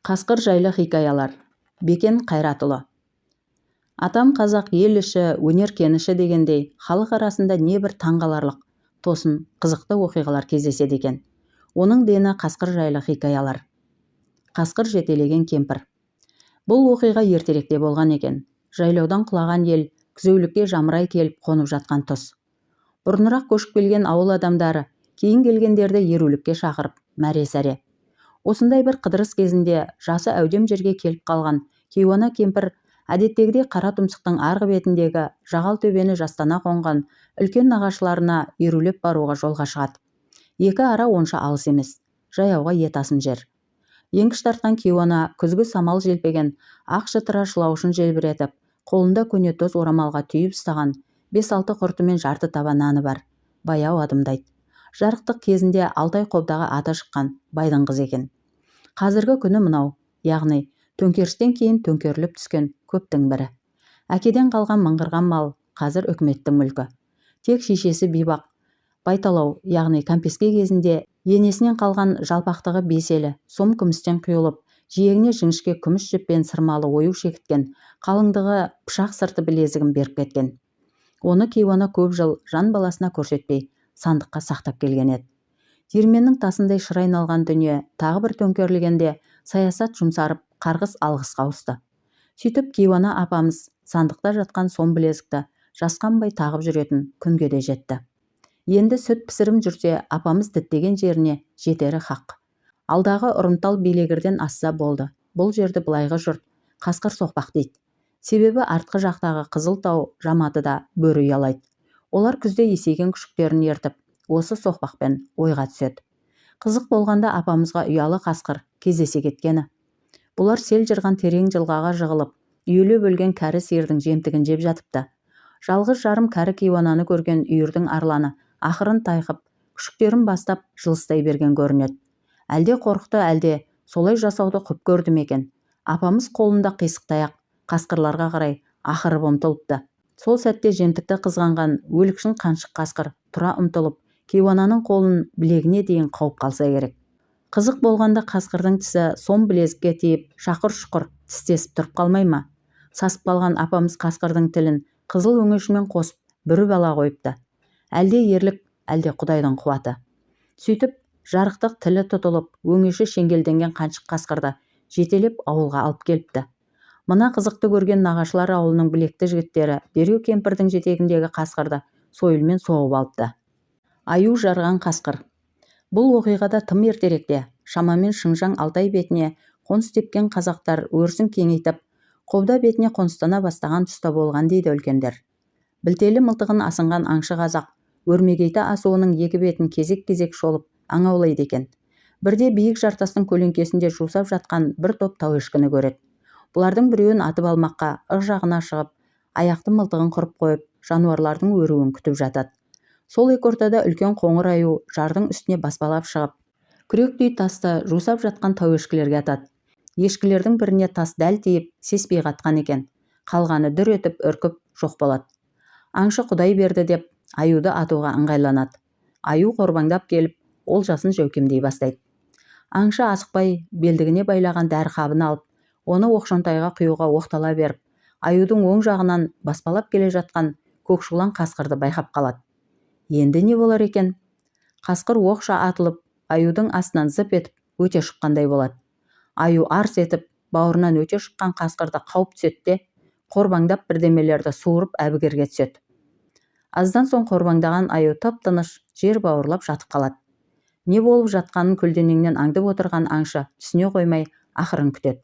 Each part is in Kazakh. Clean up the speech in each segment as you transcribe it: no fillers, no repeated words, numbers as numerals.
Қасқыр жайлы хикаялар. Бекен Қайратұлы. Атам қазақ ел іші, өнер кеніші дегендей, халық арасында небір таңғаларлық, тосын, қызықты оқиғалар кездеседі екен. Оның дені қасқыр жайлы хикаялар. Қасқыр жетелеген кемпір. Бұл оқиға ертеректе болған екен. Жайлаудан құлаған ел күзеулікке жамырай келіп қонып жатқан тұс. Бұрынырақ көшіп келген ауыл адамдары кейін келгендерді ерулікке шақырып, мәре-сәре. Осындай бір қыдырыс кезінде жасы әудем жерге келіп қалған кейуана кемпір әдеттегідей қара тұмсықтың арғы бетіндегі жағал төбені жастана қонған үлкен нағашыларына ерулеп баруға жолға шығады. Екі ара онша алыс емес, жаяуға етасым жер. Еңкіш тартқан кейуана күзгі самал желпеген ақ шытыра шылаушын желбіретіп, қолында көнетоз орамалға түйіп ұстаған 5-6 құрты мен жарты таба наны бар. Баяу адымдайды. Жарықтық кезінде Алтай қобдағы аты шыққан байдың қызы екен. Қазіргі күні мынау, яғни төңкерістен кейін төңкеріліп түскен көптің бірі. Әкеден қалған мыңғырған мал қазір үкіметтің мүлкі. Тек шешесі бейбақ байталау, яғни кәмпеске кезінде енесінен қалған жалпақтығы беселі, сом күмістен құйылып, жиегіне жіңішке күміс жіппен сырмалы ою шекіткен, қалыңдығы пышақ сырты білезігін беріп кеткен. Оны кейуана көп жыл жан баласына көрсетпей сандыққа сақтап келген еді. Диірменнің тасындай шыр айналған дүние тағы бір төңкерілгенде саясат жұмсарып, қарғыс алғысқа ауысты. Сөйтіп кейуана апамыз сандықта жатқан сом білезікті жасқанбай тағып жүретін күнге де жетті. Енді сүт пісірім жүрсе, апамыз діттеген жеріне жетері хақ. Алдағы ұрымтал билегірден асса болды. Бұл жерді былайғы жұрт қасқыр соқпақ дейді. Себебі артқы жақтағы Қызылтау жаматыда бөрі ұялайды. Олар күзде есейген күшіктерін ертіп, осы соқпақпен ойға түседі. Қызық болғанда апамызға ұялы қасқыр кездесе кеткені. Бұлар сел жырған терең жылғаға жығылып, үйіле бөлген кәрі сиырдың жемтігін жеп жатыпты. Жалғыз жарым кәрі кейуананы көрген үйірдің арланы ақырын тайқып, күшіктерін бастап жылыстай берген көрінеді. Әлде қорықты, әлде солай жасауды құп көрді ме екен. Апамыз қолында қисық таяқ қасқырларға қарай ақырып ұмтылыпты. Сол сәтте жемтікті қызғанған өлікшін қаншық қасқыр тұра ұмтылып, кейуананың қолын білегіне дейін қауып қалса керек. Қызық болғанда қасқырдың тісі сом білезікке тиіп, шақыр-шұқыр тістесіп тұрып қалмай ма? Сасып қалған апамыз қасқырдың тілін қызыл өңешімен қосып бүріп ала қойыпты. Әлде ерлік, әлде Құдайдың қуаты. Сөйтіп, жарықтық тілі тұтылып, өңеші шеңгелденген қаншық қасқырды жетелеп ауылға алып келіпті. Мына қызықты көрген нағашылар ауылының білекті жігіттері дереу кемпірдің жетегіндегі қасқырды сойылмен соғып алыпты. Аю жарған қасқыр. Бұл оқиғада тым ертеректе, шамамен Шыңжаң Алтай бетіне қоныс тепкен қазақтар өрісін кеңейтіп, қобда бетіне қоныстана бастаған тұста болған дейді үлкендер. Білтелі мылтығын асынған аңшы қазақ өрмегейті асуының екі бетін кезек-кезек шолып аң аулайды екен. Бірде биік жартастың көлеңкесінде жусап жатқан бір топ тауешкіні көреді. Бұлардың біреуін атып алмаққа ық жағына шығып, аяқты мылтығын құрып қойып, жануарлардың өруін күтіп жатады. Сол екі ортада үлкен қоңыр аю жардың үстіне баспалап шығып, күректей тасты жусап жатқан тауешкілерге атады. Ешкілердің біріне тас дәл тиіп, сеспей қатқан екен. Қалғаны дүр етіп, үркіп, жоқ болады. Аңшы Құдай берді деп, аюды атуға ыңғайланады. Аю қорбаңдап келіп, олжасын жәукемдей бастайды. Аңшы асықпай, белдігіне байлаған дәрі қабын алып, оны оқшантайға құюға оқтала беріп, аюдың оң жағынан баспалап келе жатқан көкшулан қасқырды байқап қалады. Енді не болар екен? Қасқыр оқша атылып, аюдың астынан зып етіп өте шыққандай болады. Аю арс етіп, бауырынан өте шыққан қасқырды қауып түседі де, қорбаңдап бірдемелерді суырып әбігерге түседі. Аздан соң қорбаңдаған аю тып-тыныш жер бауырлап жатып қалады. Не болып жатқанын көлденеңнен аңдып отырған аңшы түсіне қоймай ақырын күтеді.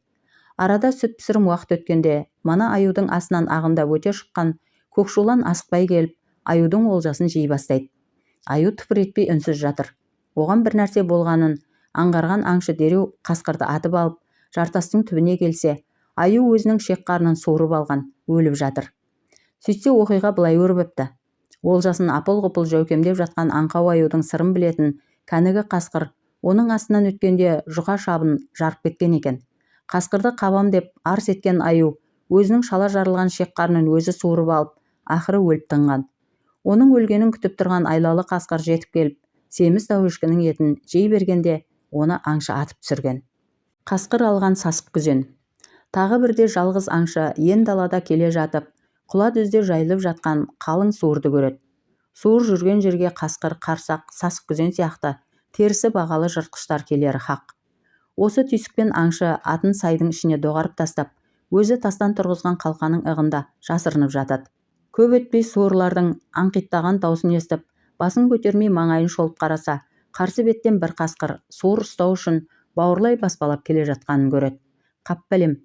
Арада сүт пісірім уақыт өткенде, мана аюдың астынан ағындап өте шыққан көкшулан асықпай келіп, аюдың олжасын жей бастайды. Аю тыпыр етпей үнсіз жатыр. Оған бір нәрсе болғанын аңғарған аңшы дереу қасқырды атып алып, жартастың түбіне келсе, аю өзінің шек қарнын суырып алған, өліп жатыр. Сөйтсе оқиға былай өрбіпті. Олжасын апыл-ғұпыл жәукемдеп жатқан аңқау аюдың сырын білетін кәнігі қасқыр оның астынан өткенде жұқа шабын жарып кеткен екен. Қасқырды қабам деп арс еткен аю өзінің шала жарылған шек қарнын өзі суырып алып, ақыры өліп тынған. Оның өлгенін күтіп тұрған айлалы қасқыр жетіп келіп, семіз тауешкінің етін жей бергенде оны аңшы атып түсірген. Қасқыр алған сасық күзен. Тағы бірде жалғыз аңшы ен далада келе жатып, құла дүзде жайылып жатқан қалың суырды көреді. Суыр жүрген жерге қасқыр, қарсақ, сасық күзен сияқты терісі бағалы жыртқыштар келері хақ. Осы түйсікпен аңшы атын сайдың ішіне доғарып тастап, өзі тастан тұрғызған қалқаның ығында жасырынып жатады. Көп өтпей суырлардың аңқиттаған даусын естіп, басын көтермей маңайын шолып қараса, қарсы беттен бір қасқыр суыр ұстау үшін бауырлай баспалап келе жатқанын көреді. Қап бәлем,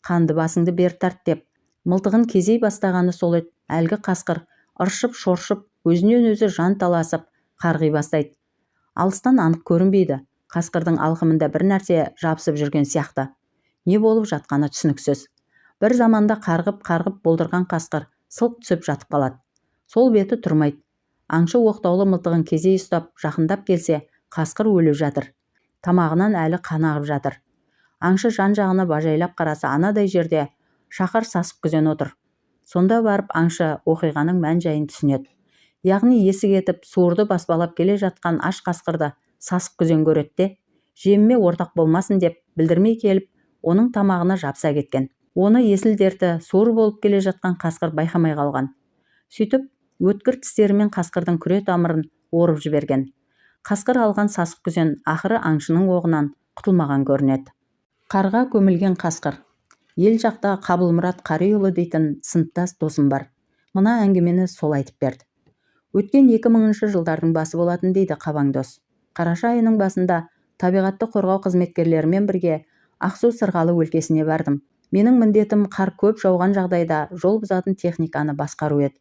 қанды басыңды бер тарт деп мылтығын кезей бастағаны сол еді. Әлгі қасқыр ыршып-шоршып, өзінен өзі жан таласып қарғи бастайды. Алыстан анық көрінбейді. Қасқырдың алқымында бір нәрсе жабысып жүрген сияқты. Не болып жатқаны түсініксіз. Бір заманда қарғып болдырған қасқыр сылқ түсіп жатып қалады. Сол беті тұрмайды. Аңшы оқтаулы мылтығын кезей ұстап жақындап келсе, қасқыр өліп жатыр. Тамағынан әлі қан ағып жатыр. Аңшы жан-жағына бажайлап қараса, анадай жерде шақар сасық күзен отыр. Сонда барып аңшы оқиғаның мән-жайын түсінеді. Яғни есі кетіп, суырды баспалап келе жатқан аш қасқырды сасық күзен көреді де, жеміме ортақ болмасын деп білдірмей келіп, оның тамағына жапса кеткен. Оны есіл дерті суыр болып келе жатқан қасқыр байқамай қалған. Сөйтіп, өткір тістерімен қасқырдың күре тамырын орып жіберген. Қасқыр алған сасық күзен ақыры аңшының оғынан құтылмаған көрінеді. Қарға көмілген қасқыр. Ел жақта Қабылмұрат Қариұлы дейтін сыныптас досым бар. Мына әңгімені сол айтып берді. Өткен 2000 жылдардың басы болатын дейді Қабаңдос. Қараша айының басында табиғатты қорғау қызметкерлерімен бірге Ақсу-Сырғалы өлкесіне бардым. Менің міндетім қар көп жауған жағдайда жол бұзатын техниканы басқару еді.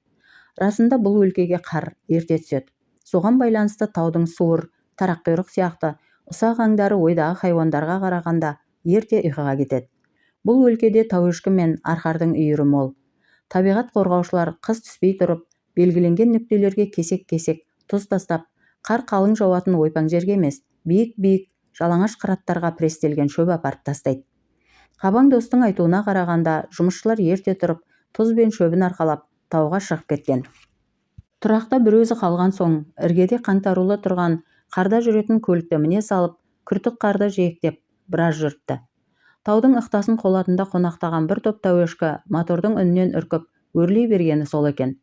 Расында бұл өлкеге қар ерте түседі. Соған байланысты таудың суыр, тараққұйрық сияқты ұсақ аңдары ойдағы хайуандарға қарағанда ерте ұйқыға кетеді. Бұл өлкеде тауешкі мен арқардың үйірі мол. Табиғат қорғаушылар қыс түспей тұрып, белгіленген нүктелерге кесек-кесек тұз тастап, қар қалың жауатын ойпаң жерге емес, биік-биік жалаңаш қыраттарға престелген шөп апарып тастайды. Қабаңдостың айтуына қарағанда, жұмысшылар ерте тұрып, тұз бен шөбін арқалап, тауға шығып кеткен. Тұрақта бір өзі қалған соң, іргеде қаңтарулы тұрған қарда жүретін көлікті міне салып, күртік қарды жиектеп, біраз жүртті. Таудың ықтасын қолатында қонақтаған бір топ тауешкі мотордың үнінен үркіп, өрлей бергені сол екен.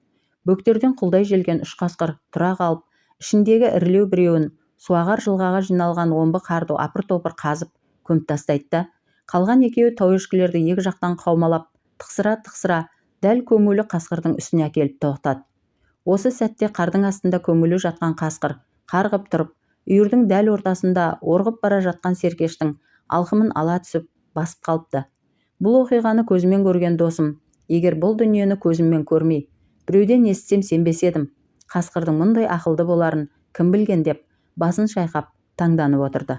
Бөктерден құлдай желген үш қасқыр тұра қалып, ішіндегі ірілеу біреуін суағар жылғаға жиналған омбы қарды апыр-топыр қазып көміп тастайды да, қалған екеуі тауешкілерді екі жақтан қаумалап, тықсыра-тықсыра дәл көмулі қасқырдың үстіне әкеліп тоқтады. Осы сәтте қардың астында көмулі жатқан қасқыр қарғып тұрып, үйірдің дәл ортасында орғып бара жатқан серкештің алқымын ала түсіп басып қалыпты. Бұл оқиғаны көзімен көрген досым, егер бұл дүниені көзіммен көрмей, біреуден естісем сенбес едім. Қасқырдың мұндай ақылды боларын кім білген деп, басын шайқап таңданып отырды.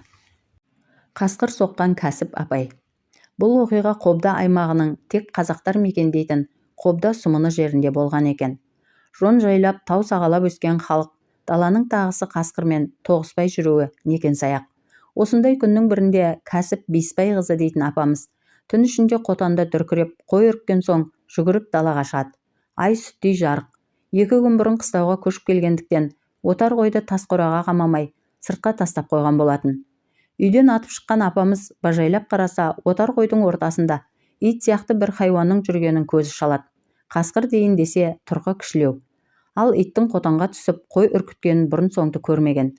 Қасқыр соққан кәсіп апай. Бұл оқиға Қобда аймағының тек қазақтар мекендейтін Қобда сұмыны жерінде болған екен. Жон жайлап, тау сағалап өскен халық, даланың тағысы қасқырмен тоғыспай жүруі некен саяқ. Осындай күннің бірінде кәсіп Бейсбай қызы дейтін апамыз түн ішінде қотанда дүркіреп, қой үріккен соң жүгіріп далаға шығады. Ай сүттей жарық. 2 күн бұрын қыстауға көшіп келгендіктен отар қойды тас қораға қамамай сыртқа тастап қойған болатын. Үйден атып шыққан апамыз бажайлап қараса, отар қойдың ортасында ит сияқты бір хайуанның жүргенін көзі шалады. Қасқыр дейін десе тұрқы кішілеу. Ал иттің қотанға түсіп қой үркіткенін бұрын соңды көрмеген.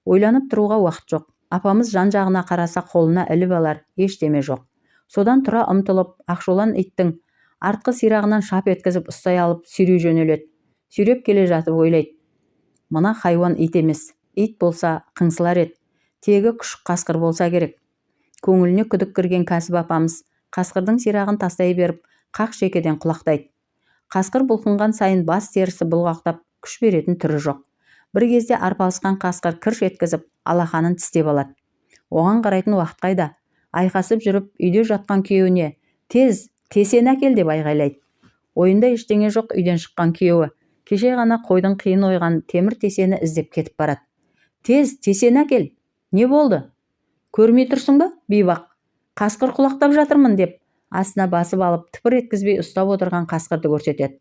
Ойланып тұруға уақыт жоқ. Апамыз жан-жағына қараса, қолына іліп алар ештеме жоқ. Содан тұра ұмтылып, ақшолан иттің артқы сирағынан шап еткізіп ұстай алып сүйрей жөнеледі. Сүйреп келе жатып ойлайды: мына хайуан ит емес, ит болса қыңсылар еді. Тегі күшік қасқыр болса керек. Көңіліне күдік кірген кәсіп апамыз қасқырдың сирағын тастай беріп, қақ шекеден құлақтайды. Қасқыр бұлқынған сайын бас терісі бұлғақтап, күш беретін түрі жоқ. Бір кезде арпалысқан қасқыр кірш еткізіп, алақанын тістеп алады. Оған қарайтын уақыт қайда? Айқасып жүріп, үйде жатқан күйеуіне «Тез, тесен әкел» деп айғайлайды. Ойында ештеңе жоқ үйден шыққан күйеуі кеше ғана қойдың қиын ойған темір тесені іздеп кетіп барады. «Тез, тесен әкел! Не болды? Көрмей тұрсың ба, бейбақ? Қасқыр құлақтап жатырмын» деп астына басып алып, тыпыр еткізбей ұстап отырған қасқырды көрсетеді.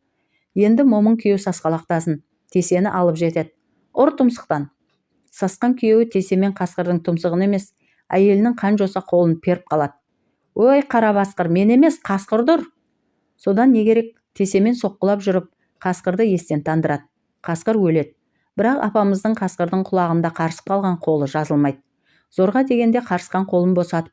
Енді момын күйеу сасқалақтасын, тесені алып жетеді. Ұр тұмсықтан. Сасқан күйеуі тесемен қасқырдың тұмсығын емес, әйелінің қан-жоса қолын періп қалады. Ой, қара басқыр, мен емес, қасқыр тұр. Содан не керек, тесемен соққылап жүріп, қасқырды естен тандырады. Қасқыр өледі. Бірақ апамыздың қасқырдың құлағында қарысып қалған қолы жазылмайды. Зорға дегенде қарысқан қолын босатып,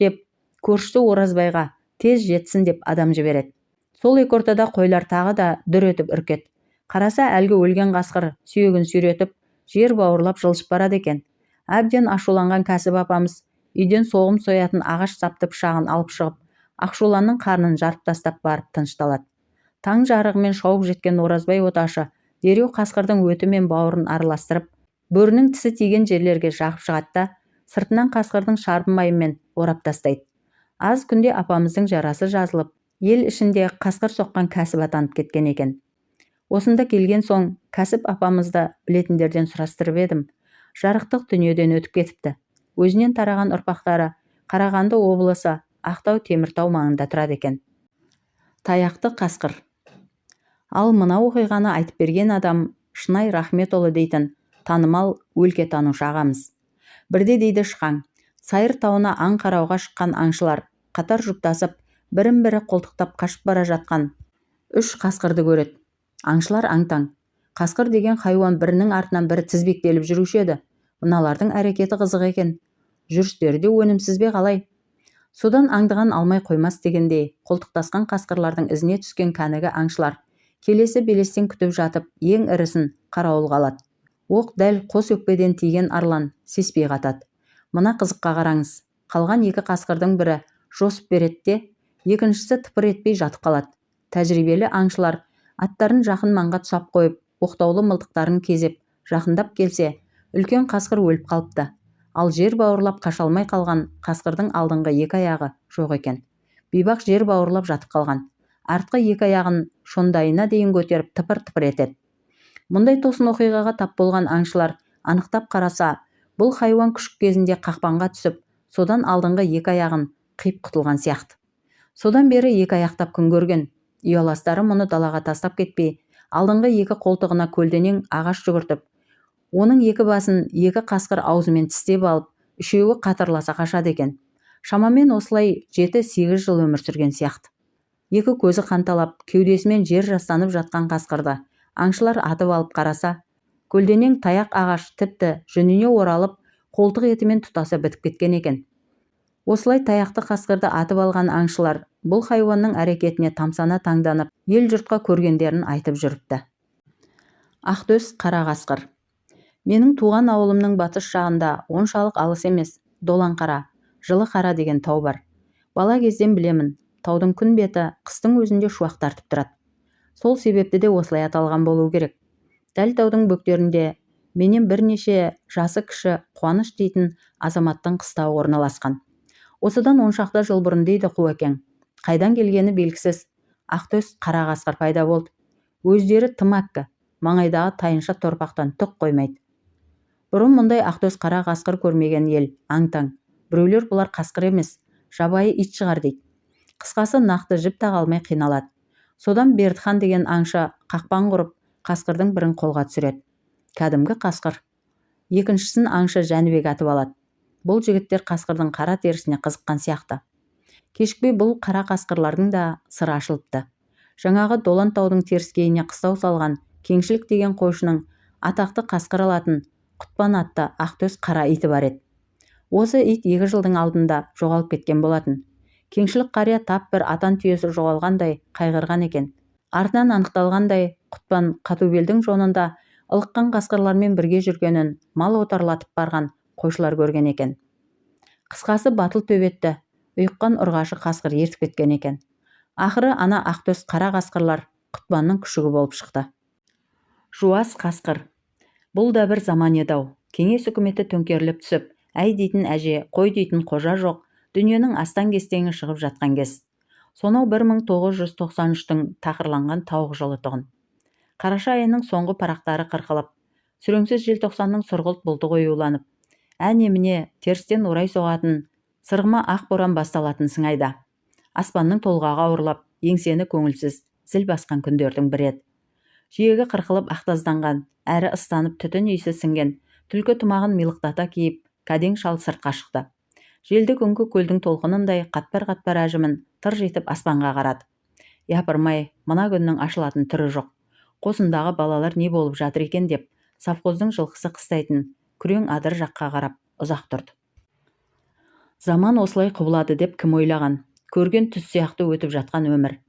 деп көршісі Оразбайға тез жетсін деп адам жібереді. Сол екі ортада қойлар тағы да дүр етіп үркеді. Қараса әлгі өлген қасқыр сүйегін сүйретіп, жер бауырлап жылжып барады екен. Әбден ашуланған Кәсіп апамыз үйден соғым соятын ағаш сапты пышағын алып шығып, Ақшуланның қарнын жарып тастап барып тынышталады. Таң жарығымен шауып жеткен Оразбай оташы дереу қасқырдың өті мен бауырын араластырып, бөрінің тісі тиген жерлерге жағып шығады да, сыртынан қасқырдың шарбы майымен орап тастайды. Аз күнде апамыздың жарасы жазылып, ел ішінде қасқыр соққан Кәсіп атанып кеткен екен. Осында келген соң Кәсіп апамызды білетіндерден сұрастырып едім. Жарықтық дүниеден өтіп кетіпті. Өзінен тараған ұрпақтары Қарағанды облысы Ақтау Теміртау маңында тұрады екен. Таяқты қасқыр. Ал мына оқиғаны айтып берген адам Шынай Рахметұлы дейтін танымал өлкетанушы ағамыз. Бірде дейді Шықаң, Сайыр тауына аң қарауға шыққан аңшылар қатар жұптасып, бірін-бірі қолтықтап қашып бара жатқан 3 қасқырды көреді. Аңшылар аң-таң. Қасқыр деген хайуан бірінің артынан бірі тізбектеліп жүруші еді. Мыналардың әрекеті қызық екен. Жүрістері де өнімсіз бе қалай? Содан аңдыған алмай қоймас дегендей, қолтықтасқан қасқырлардың ізіне түскен кәнігі аңшылар келесі белестен күтіп жатып, ең ірісін қарауылға алады. Оқ дәл қос өкпеден тиген арлан сеспей қатады. Мына қызыққа қараңыз. Қалған 2 қасқырдың бірі жосып береді де, екіншісі тыпыр етпей жатып қалады. Тәжірибелі аңшылар аттарын жақын маңға тұсап қойып, оқтаулы мылтықтарын кезеп, жақындап келсе, үлкен қасқыр өліп қалыпты. Ал жер бауырлап қаша алмай қалған қасқырдың алдыңғы 2 аяғы жоқ екен. Бейбақ жер бауырлап жатып қалған. Артқы 2 аяғын шондайына дейін көтеріп тыпыр-тыпыр етеді. Мұндай тосын оқиғаға тап болған аңшылар анықтап қараса, бұл хайуан күшік кезінде қақпанға түсіп, содан алдыңғы 2 аяғын қиып құтылған сияқты. Содан бері 2 аяқтап күн көрген. Ұяластары мұны далаға тастап кетпей, алдыңғы 2 қолтығына көлденең ағаш жүгіртіп, оның 2 басын 2 қасқыр аузымен тістеп алып, 3-еуі қатарласа қашады екен. Шамамен осылай 7-8 жыл өмір сүрген сияқты. 2 көзі қанталап, кеудесімен жер жастанып жатқан қасқырды аңшылар атып алып қараса, көлденең таяқ ағаш тіпті жүніне оралып, қолтық етімен тұтаса бітіп кеткен екен. Осылай таяқты қасқырды атып алған аңшылар бұл хайуанның әрекетіне тамсана таңданып, ел жұртқа көргендерін айтып жүріпті. Ақтөс қара қасқыр. Менің туған ауылымның батыс жағында оншалық алыс емес, Доланқара, Жылы-қара деген тау бар. Бала кезден білемін, таудың күн беті қыстың өзінде шуақ тартып тұрады. Сол себепті де осылай аталған болу керек. Дәл таудың бөктерінде менен бірнеше жасы кіші Қуаныш дейтін азаматтың қыстауы орналасқан. Осыдан 10 шақты жыл бұрын дейді Құбекең. Қайдан келгені белгісіз Ақтөс қара қасқыр пайда болды. Өздері тым әккі, маңайдағы тайынша торпақтан түк қоймайды. Бұрын мұндай Ақтөс қара қасқыр көрмеген ел аң-таң. Біреулер бұлар қасқыр емес, жабайы ит шығар дейді. Қысқасы нақты жіп таға алмай қиналады. Содан Бердіхан деген аңшы қақпан құрып, қасқырдың бірін қолға түсіреді. Кәдімгі қасқыр. Екіншісін аңшы Жәнібек атып алады. Бұл жігіттер қасқырдың қара терісіне қызыққан сияқты. Кешікпей бұл қара қасқырлардың да сыры ашылыпты. Жаңағы Долан таудың теріскейіне қыстау салған Кеңшілік деген қойшының атақты қасқыр алатын Құтпан атты Ақтөс қара иті бар еді. Осы ит 2 жылдың алдында жоғалып кеткен болатын. Кеңшілік қария тап бір атан түйесі жоғалғандай қайғырған екен. Артынан анықталғандай, Құтпан Қатубелдің жонында ылыққан қасқырлармен бірге жүргенін мал отарлатып барған қойшылар көрген екен. Қысқасы батыл төбетті, ұйыққан ұрғашы қасқыр ертіп кеткен екен. Ақыры ана Ақтөс қара қасқырлар Құтпанның күшігі болып шықты. Жуас қасқыр. Бұл да бір заман еді-ау. Кеңес үкіметі төңкеріліп түсіп, әй дейтін әже, қой дейтін қожа жоқ, дүниенің астан-кестеңі шығып жатқан кез. Сонау 1993-тің тақырланған тауық жолы тұғын. Қараша айының соңғы парақтары қырқылып, сүреңсіз желтоқсанның сұрғылт бұлты қоюланып, әне-міне терістен орай соғатын сырғыма ақ боран басталатын сыңайда. Аспанның толғағы ауырлап, еңсені көңілсіз зіл басқан күндердің бірі еді. Жиегі қырқылып ақтазданған, әрі ыстанып түтін иісі сіңген, түлкі тымағын милықтата киіп, Кәдең шал сыртқа шықты. Желді күнгі көлдің толқынындай қатпар-қатпар әжімін тырж етіп аспанға қарады. Япырмай, мына күннің ашылатын түрі жоқ. Қосындағы балалар не болып жатыр екен деп, совхоздың жылқысы қыстайтын күрең адыр жаққа қарап ұзақ тұрды. Заман осылай құбылады деп кім ойлаған? Көрген түс сияқты өтіп жатқан өмір.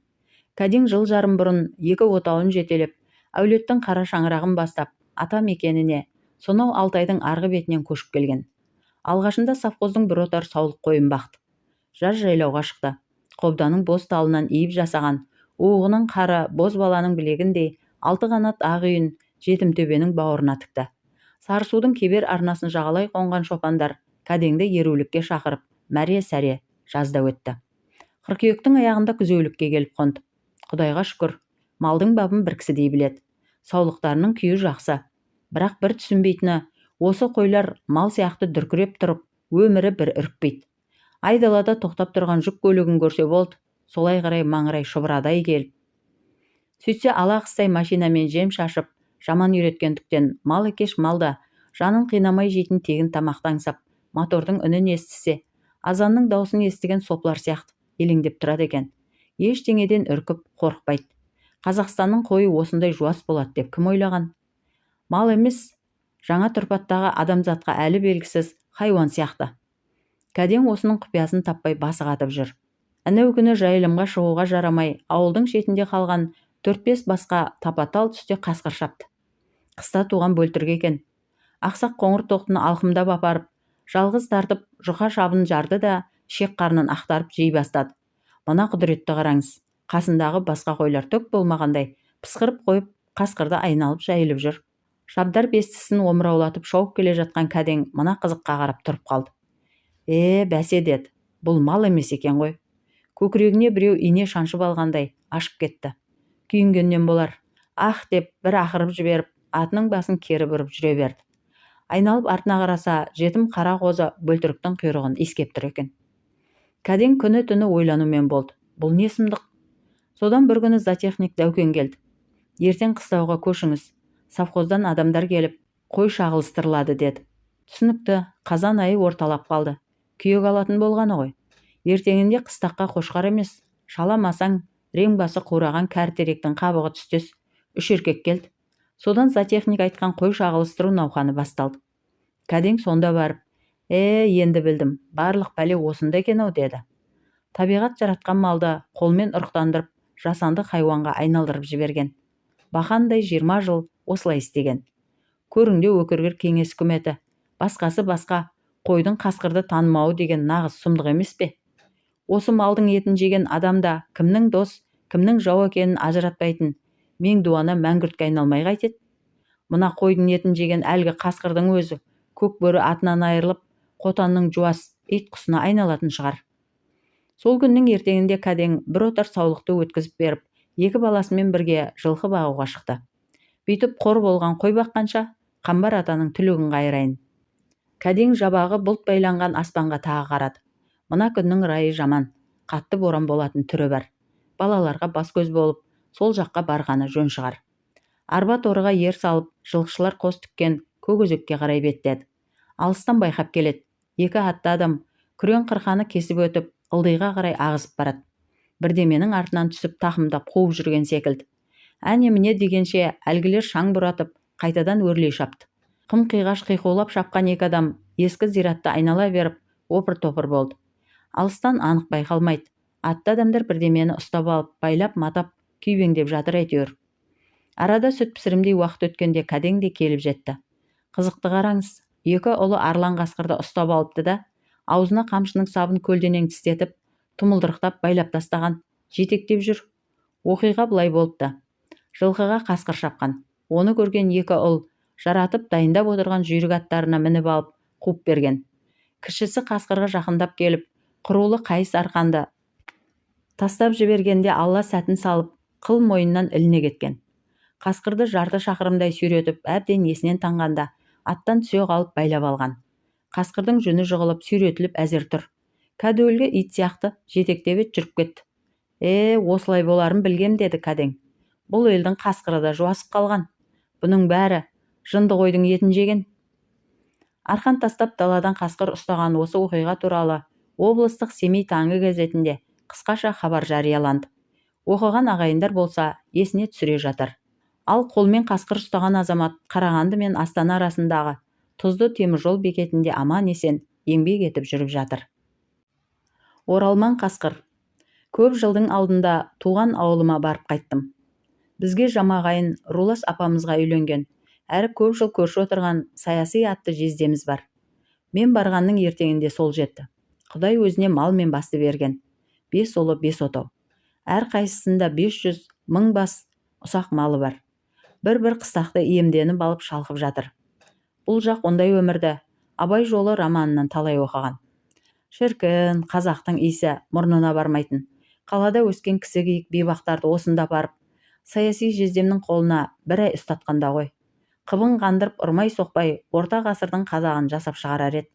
Кәдең жыл жарым бұрын екі отауын жетелеп, әулеттің қара шаңырағын бастап, ата мекеніне, сонау Алтайдың арғы бетінен көшіп келген. Алғашында совхоздың бір отар саулық қойын бақты. Жаз жайлауға шықты. Қобданың боз талынан иіп жасаған, уығының қары боз баланың білегіндей 6 қанат ақ үйін жетімтөбенің бауырына тікті. Сарысудың кебер арнасын жағалай қонған шопандар Кәдеңді ерулікке шақырып, мәре-сәре жазда өтті. Қыркүйектің аяғында күзеулікке келіп қонды. Құдайға шүкір, малдың бабын бір кісідей біледі. Саулықтарының күйі жақсы. Бірақ бір түсінбейтіні, осы қойлар мал сияқты дүркіреп тұрып, өмірі бір үрікпейді. Айдалада тоқтап тұрған жүк көлігін көрсе болды, солай қарай маңырай шұбырадай келіп. Сөйтсе ала қыстай машинамен жем шашып, жаман үйреткендіктен мал екеш малда жанын қинамай жейтін тегін тамақты аңсап, мотордың үнін естісе, азанның даусын естіген соплар сияқты елеңдеп тұрады екен. Ештеңеден үркіп қорықпайды. Қазақстанның қойы осындай жуас болады деп кім ойлаған? Мал емес, жаңа тұрпаттағы адамзатқа әлі белгісіз хайуан сияқты. Кәдең осының құпиясын таппай басы қатып жүр. Әнеу күні жайылымға шығуға жарамай, ауылдың шетінде қалған 4-5 басқа тапатал түсте қасқыр шапты. Қыста туған бөлтірік екен. Ақсақ қоңыр тоқтыны алқымдап апарып, жалғыз тартып жұқа шабын жарды да шек қарнын ақтарып жей бастады. Мына құдіретті қараңыз. Қасындағы басқа қойлар төк болмағандай пысқырып қойып, қасқырды айналып жайылып жүр. Шабдар бестісін омыраулатып шауып келе жатқан Кәдең мына қызыққа қарап тұрып қалды. Бәсе деді, бұл мал емес екен ғой. Көкірегіне біреу ине шаншып алғандай ашып кетті. Күйінгеннен болар. Ах деп бір ақырып жіберіп, атының басын кері бұрып жүре берді. Айналып артына қараса, жетім қара қозы бөлтіріктің құйрығын иіскеп тұр екен. Кәдең күні түні ойланумен болды. Бұл не сұмдық? Содан бір күні зоотехник Дәукен келді. Ертең қыстауға көшіңіз. Совхоздан адамдар келіп, қой шағылыстырылады деді. Түсінікті, қазан айы орталап қалды. Күйек алатын болғаны ғой. Ертеңінде қыстаққа қошқар емес, шаламасаң рең басы қураған кәртеректің қабығы түстес 3 еркек келді. Содан зоотехник айтқан қой шағылыстыру науқаны басталды. Кәдең сонда барып, енді білдім, барлық пәле осында екен-ау деді. Табиғат жаратқан малды қолмен ұрықтандырып, жасанды хайуанға айналдырып жіберген. Бақандай 20 жыл осылай істеген. Көріңде өкіргір кеңес үкіметі, басқасы басқа, қойдың қасқырды танымауы деген нағыз сұмдық емес пе? Осы малдың етін жеген адамда кімнің дос, кімнің жау екенін ажыратпайтын мен дуана мәңгүртке айналмай қайтеді. Мына қойдың етін жеген әлгі қасқырдың өзі көк бөрі атынан айырылып, қотанның жуас ит құсына айналатын шығар. Сол күннің ертеңінде Кәдең бір отар саулықты өткізіп беріп, 2 баласымен бірге жылқы бағуға шықты. Бүйтіп қор болған қой баққанша, Қамбар атаның түлігін қайырайын. Кәдең жабағы бұлт байланған аспанға тағы қарады. Мына күннің райы жаман, қатты боран болатын түрі бар. Балаларға бас көз болып, сол жаққа барғаны жөн шығар. Арба торыға ер салып, жылқышылар қос тіккен көкөзекке қарай беттеді. Алыстан байқап келеді. 2 атты адам күрең қырқаны кесіп өтіп, ылдиға қарай ағызып барады. Бірдеменің артынан түсіп тақымдап қуып жүрген секілді. Әне-міне дегенше әлгілер шаң бұратып, қайтадан өрлей шапты. Қым-қиғаш қиқулап шапқан 2 адам ескі зиратты айнала беріп, опыр-топыр болды. Алыстан анық байқалмайды. Атты адамдар бірдемені ұстап алып, байлап, матап, күйбеңдеп жатыр әйтеуір. Арада сүт пісірімдей уақыт өткенде Кәдең де келіп жетті. Қызықты қараңыз, 2 ұлы арлан қасқырды ұстап алыпты да, аузына қамшының сабын көлденең тістетіп, тұмылдырықтап байлап тастаған, жетектеп жүр. Оқиға былай болыпты. Жылқыға қасқыр шапқан. Оны көрген 2 ұл жаратып дайындап отырған жүйрік аттарына мініп алып, қуып берген. Кішісі қасқырға жақындап келіп, құрулы қайыс арқанды тастап жібергенде алла сәтін салып, қыл мойыннан іліне кеткен. Қасқырды жарты шақырымдай сүйретіп, әбден есінен танғанда, аттан түсе қалып байлап алған. Қасқырдың жүні жығылып, сүйретіліп әзер тұр. Кәдуілгі ит сияқты жетектеп жүріп кетті. Осылай боларын білгем деді Кәдең. Бұл елдің қасқыры да жуасып қалған. Бұның бәрі жынды қойдың етін жеген. Арқан тастап даладан қасқыр ұстаған осы оқиға туралы облыстық Семей таңы газетінде қысқаша хабар жарияланды. Оқыған ағайындар болса есіне түсіре жатыр. Ал қолмен қасқыр ұстаған азамат Қарағанды мен Астана арасындағы Тұзды теміржол бекетінде аман-есен еңбек етіп жүріп жатыр. Оралман қасқыр. Көп жылдың алдында туған ауылыма барып қайттым. Бізге жамағайын Рулас апамызға үйленген, әрі көп жыл көрші отырған Саяси атты жездеміз бар. Мен барғанның ертеңінде сол жетті. Құдай өзіне мал мен басты берген. 5 ұлы 5 отау. Әр қайсысында 500-1000 бас ұсақ малы бар. Бір қыстақты иемденіп алып шалқып жатыр. Бұл жақ ондай өмірді Абай жолы романынан талай оқыған. Шіркін, қазақтың исі мұрнына бармайтын. Қалада өскен кісі киік бейбақтарды осында барып, саяси жездемнің қолына бір ай ұстатқанда ғой. Қыбын қандырып ұрмай соқпай орта ғасырдың қазағын жасап шығарар еді.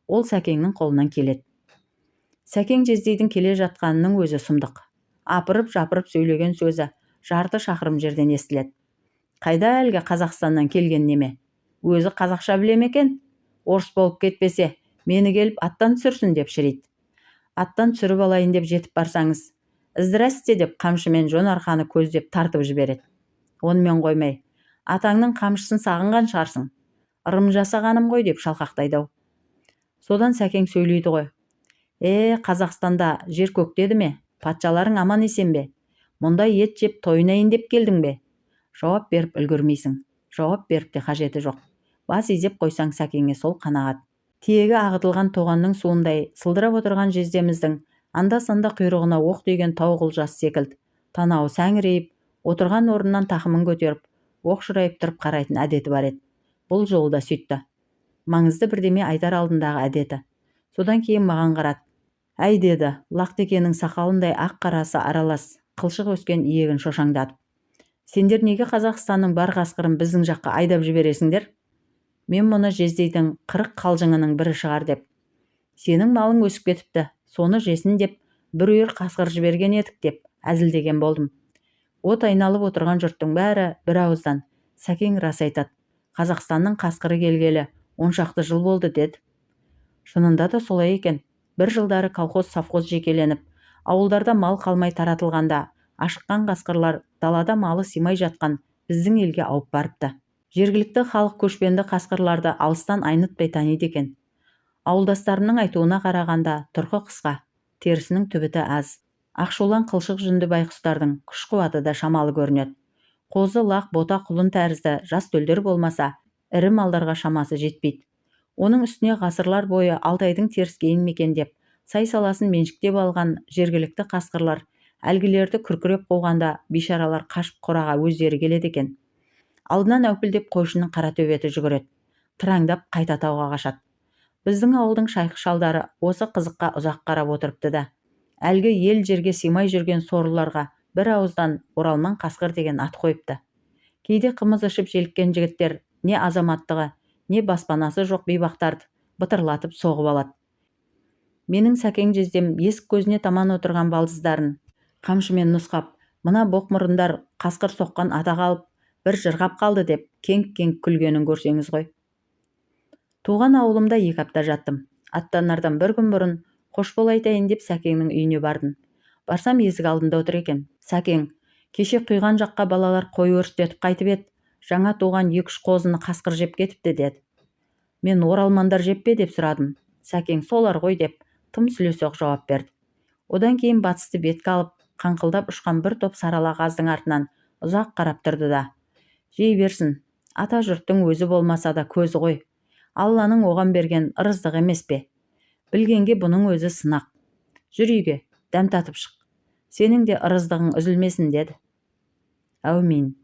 Ол Сәкеңнің қолынан келеді. Сәкең жездейдің келе жатқанының өзі сұмдық. Апырып-жапырып сөйлеген сөзі жарты шақырым жерден естіледі. Қайда әлгі Қазақстаннан келген неме? Өзі қазақша білем екен? Орыс болып кетпесе, мені келіп аттан түсірсін деп шірейді. Аттан түсіріп алайын деп жетіп барсаңыз, «Здрасте» деп қамшымен жон арқаны көздеп тартып жібереді. Онымен қоймай, «Атаңның қамшысын сағынған шығарсың. Ырым жасағаным ғой» деп шалқақтайды. Содан Сәкең сөйлейді ғой. Қазақстанда жер көктеді ме? Патшаларың аман есен бе? Мұнда ет жеп тойынайын деп келдің бе? Жауап беріп үлгермейсің. Жауап беріп те қажеті жоқ. Бас изеп қойсаң Сәкеңе сол қанағат. Тиегі ағытылған тоғанның суындай сылдырап отырған жездеміздің анда-санда құйрығына оқ тиген тау құлжасы секілді танауы сәңірейіп, отырған орнынан тақымын көтеріп, оқшырайып тұрып қарайтын әдеті бар еді. Бұл жолы да сөйтті. Маңызды бірдеме айтар алдындағы әдеті. Содан кейін маған қарады. «Әй» деді, Лақтекенің сақалындай ақ қарасы аралас, қылшық өскен иегін шошаңдатып. «Сендер неге Қазақстанның бар қасқырын біздің жаққа айдап жібересіңдер? Мен мұны жездейдің 40 қалжыңының бірі шығар деп. Сенің малың өсіп кетіпті, соны жесін деп бір үйір қасқыр жіберген едік деп әзілдеген болдым». От айналып отырған жұрттың бәрі бір ауыздан «Сәкең рас айтады. Қазақстанның қасқыры келгелі 10 шақты жыл болды» деді. Шынында да солай екен. Бір жылдары колхоз-совхоз жекеленіп, ауылдарда мал қалмай таратылғанда, ашыққан қасқырлар далада малы симай жатқан біздің елге ауып барыпты. Жергілікті халық көшпенді қасқырларды алыстан айнытпай таниды екен. Ауылдастарымның айтуына қарағанда тұрқы қысқа, терісінің түбіті аз. Ақшулан қылшық жүнді байқұстардың күш-қуаты да шамалы көрінеді. Қозы, лақ, бота, құлын тәрізді жас төлдер болмаса, ірі малдарға шамасы жетпейді. Оның үстіне ғасырлар бойы Алтайдың теріскейін мекендеп, сай-саласын меншіктеп алған жергілікті қасқырлар әлгілерді күркіреп қуғанда бейшаралар қашып қораға өздері келеді екен. Алдынан әупілдеп қойшының қара төбеті жүгіреді. Тыраңдап қайта тауға қашады. Біздің ауылдың шайқы шалдары осы қызыққа ұзақ қарап отырыпты да, әлгі ел жерге симай жүрген сорлыларға бір ауыздан Оралман қасқыр деген ат қойыпты. Кейде қымыз ішіп желіккен жігіттер не азаматтығы, не баспанасы жоқ бейбақтарды бытырлатып соғып алады. Менің Сәкең жездем есік көзіне таман отырған балдыздарын қамшымен нұсқап, мына боқ мұрындар қасқыр соққан атақ алып, бір жырғап қалды деп кеңк-кеңк күлгенін көрсеңіз ғой. Туған ауылымда 2 апта жаттым. Аттанардан бір күн бұрын қош бол айтайын деп Сәкеңнің үйіне бардым. Барсам есік алдында отыр екен. «Сәкең, кеше құйған жаққа балалар қой өрістетіп қайтып еді. Жаңа туған 2-3 қозыны қасқыр жеп кетіпті» деді. Мен «Оралмандар жеп пе?» деп сұрадым. Сәкең «Солар ғой» деп тым сүлесоқ жауап берді. Одан кейін батысты бетке алып, қаңқылдап ұшқан бір топ сарала қаздың артынан ұзақ қарап тұрды да: «Жей берсін, ата жұрттың өзі болмаса да көзі ғой. Алланың оған берген ырыздық емес пе? Білгенге бұның өзі сынақ. Жүр үйге, дәм татып шық. Сенің де ырыздығың үзілмесін» деді. Әумин.